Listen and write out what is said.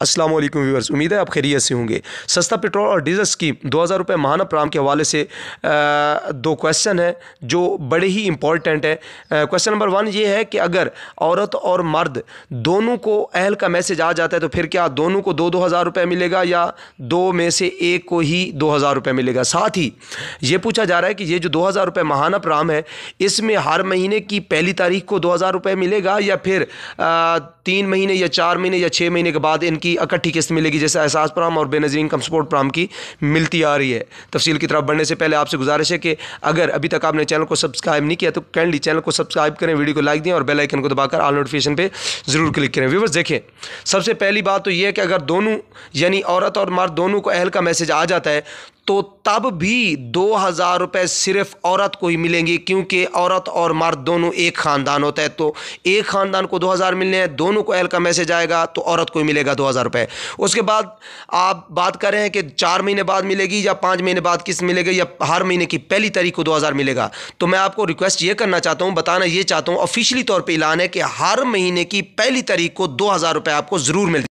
अस्सलाम वालेकुम व्यूअर्स, उम्मीद है आप खैरियत से होंगे। सस्ता पेट्रोल और डीजल स्कीम 2000 रुपये माहाना प्राम के हवाले से दो क्वेश्चन है जो बड़े ही इंपॉर्टेंट है। क्वेश्चन नंबर 1 ये है कि अगर औरत और मर्द दोनों को अहल का मैसेज आ जाता है तो फिर क्या दोनों को 2-2 हज़ार रुपये मिलेगा या दो में से एक को ही 2000 रुपये मिलेगा। साथ ही ये पूछा जा रहा है कि ये जो 2000 रुपये माहाना प्राम है इसमें हर महीने की पहली तारीख को 2000 रुपये मिलेगा या फिर 3 महीने या 4 महीने या 6 महीने के बाद इनकी इकट्ठी किस्त मिलेगी, जैसे एहसास प्राम और बेनज़ीर इनकम सपोर्ट प्राम की मिलती आ रही है। तफसील की तरफ बढ़ने से पहले आपसे गुजारिश है कि अगर अभी तक आपने चैनल को सब्सक्राइब नहीं किया तो काइंडली चैनल को सब्सक्राइब करें, वीडियो को लाइक दें और बेल आइकन को दबाकर ऑल नोटिफिकेशन पे ज़रूर क्लिक करें। व्यूअर्स देखें, सबसे पहली बात तो यह है कि अगर दोनों यानी औरत और मर्द दोनों को अहल का मैसेज आ जाता है तो तब भी 2000 रुपये सिर्फ औरत को ही मिलेंगे, क्योंकि औरत और मर्द दोनों एक ख़ानदान होता है। तो एक ख़ानदान को 2000 मिलने हैं, दोनों को अहल का मैसेज आएगा तो औरत को ही मिलेगा 2000 रुपये। उसके बाद आप बात कर रहे हैं कि 4 महीने बाद मिलेगी या 5 महीने बाद किस्त मिलेगी या हर महीने की पहली तारीख को 2000 मिलेगा। तो मैं आपको रिक्वेस्ट ये करना चाहता हूँ, बताना ये चाहता हूँ, ऑफिशियली तौर पर ऐलान है कि हर महीने की पहली तारीख को 2000 रुपये आपको ज़रूर मिल